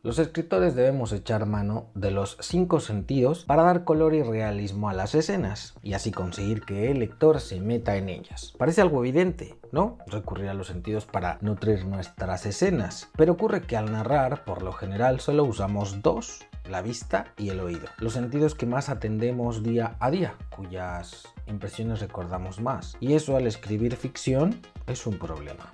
Los escritores debemos echar mano de los 5 sentidos para dar color y realismo a las escenas y así conseguir que el lector se meta en ellas. Parece algo evidente, ¿no? Recurrir a los sentidos para nutrir nuestras escenas, pero ocurre que al narrar, por lo general, solo usamos 2, la vista y el oído, los sentidos que más atendemos día a día, cuyas impresiones recordamos más, y eso al escribir ficción es un problema.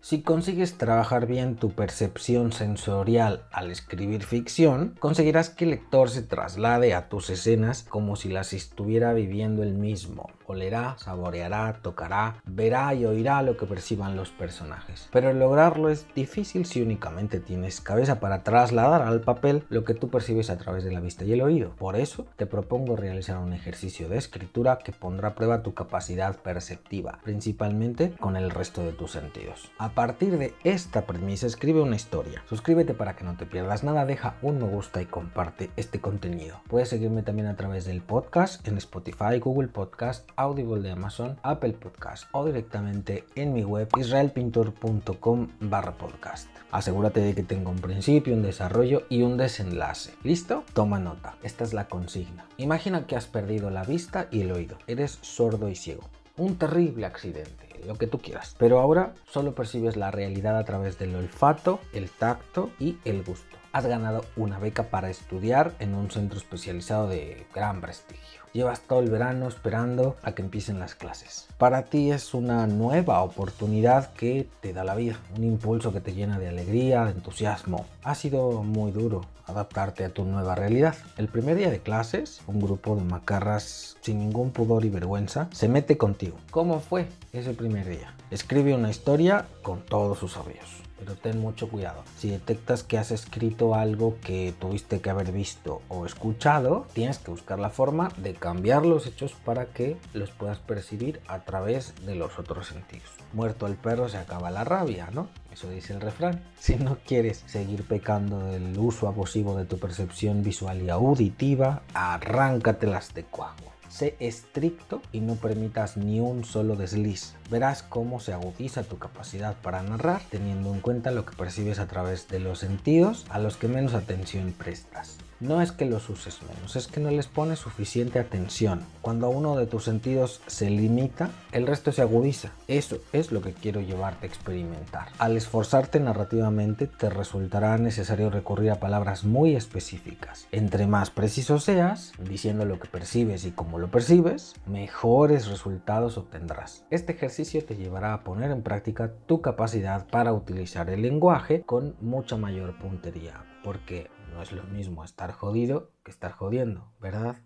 Si consigues trabajar bien tu percepción sensorial al escribir ficción, conseguirás que el lector se traslade a tus escenas como si las estuviera viviendo él mismo. Olerá, saboreará, tocará, verá y oirá lo que perciban los personajes. Pero lograrlo es difícil si únicamente tienes cabeza para trasladar al papel lo que tú percibes a través de la vista y el oído. Por eso te propongo realizar un ejercicio de escritura que pondrá a prueba tu capacidad perceptiva, principalmente con el resto de tus sentidos. A partir de esta premisa, escribe una historia. Suscríbete para que no te pierdas nada, deja un me gusta y comparte este contenido. Puedes seguirme también a través del podcast en Spotify, Google Podcast, Audible de Amazon, Apple Podcast o directamente en mi web israelpintor.com/podcast. Asegúrate de que tenga un principio, un desarrollo y un desenlace. ¿Listo? Toma nota. Esta es la consigna. Imagina que has perdido la vista y el oído. Eres sordo y ciego. Un terrible accidente, lo que tú quieras. Pero ahora solo percibes la realidad a través del olfato, el tacto y el gusto. Has ganado una beca para estudiar en un centro especializado de gran prestigio. Llevas todo el verano esperando a que empiecen las clases. Para ti es una nueva oportunidad que te da la vida, un impulso que te llena de alegría, de entusiasmo. Ha sido muy duro adaptarte a tu nueva realidad. El primer día de clases, un grupo de macarras sin ningún pudor y vergüenza se mete contigo. ¿Cómo fue ese primer día? Escribe una historia con todos sus avíos. Pero ten mucho cuidado. Si detectas que has escrito algo que tuviste que haber visto o escuchado, tienes que buscar la forma de cambiar los hechos para que los puedas percibir a través de los otros sentidos. Muerto el perro se acaba la rabia, ¿no? Eso dice el refrán. Si no quieres seguir pecando del uso abusivo de tu percepción visual y auditiva, arráncatelas de cuajo. Sé estricto y no permitas ni un solo desliz. Verás cómo se agudiza tu capacidad para narrar, teniendo en cuenta lo que percibes a través de los sentidos a los que menos atención prestas. No es que los uses menos, es que no les pones suficiente atención. Cuando uno de tus sentidos se limita, el resto se agudiza. Eso es lo que quiero llevarte a experimentar. Al esforzarte narrativamente, te resultará necesario recurrir a palabras muy específicas. Entre más preciso seas, diciendo lo que percibes y cómo lo percibes, mejores resultados obtendrás. Este ejercicio te llevará a poner en práctica tu capacidad para utilizar el lenguaje con mucha mayor puntería, porque no es lo mismo estar jodido que estar jodiendo, ¿verdad?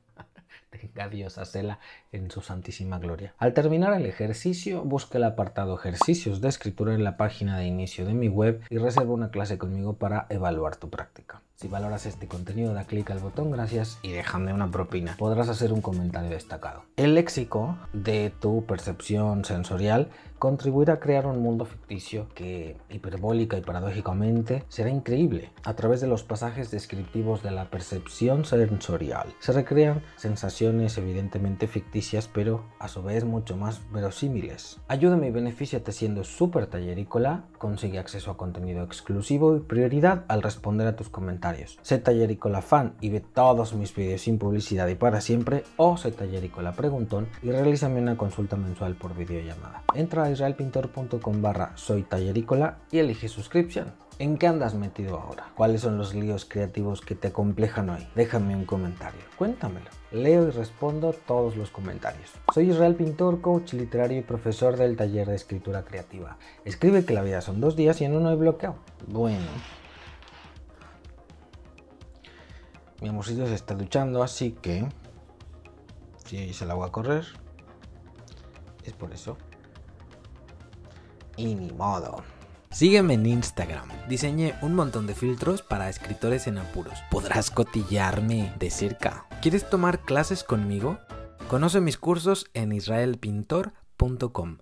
Tenga Dios a Cela en su santísima gloria. Al terminar el ejercicio, busca el apartado Ejercicios de escritura en la página de inicio de mi web y reserva una clase conmigo para evaluar tu práctica. Si valoras este contenido, da clic al botón gracias y déjame una propina. Podrás hacer un comentario destacado. El léxico de tu percepción sensorial contribuirá a crear un mundo ficticio que, hiperbólica y paradójicamente, será increíble. A través de los pasajes descriptivos de la percepción sensorial se recrean sensaciones evidentemente ficticias, pero a su vez mucho más verosímiles. Ayúdame y benefíciate siendo súper tallerícola, consigue acceso a contenido exclusivo y prioridad al responder a tus comentarios. Sé tallerícola fan y ve todos mis vídeos sin publicidad y para siempre, o sé tallerícola preguntón y realízame una consulta mensual por videollamada. Entra a israelpintor.com/soy tallerícola y elige suscripción. ¿En qué andas metido ahora? ¿Cuáles son los líos creativos que te acomplejan hoy? Déjame un comentario, cuéntamelo. Leo y respondo todos los comentarios. Soy Israel Pintor, coach literario y profesor del taller de escritura creativa. Escribe que la vida son 2 días y en uno hay bloqueo. Bueno, mi amorcito se está duchando, así que si se la voy a correr, es por eso. Y ni modo. Sígueme en Instagram. Diseñé un montón de filtros para escritores en apuros. Podrás cotillarme de cerca. ¿Quieres tomar clases conmigo? Conoce mis cursos en israelpintor.com.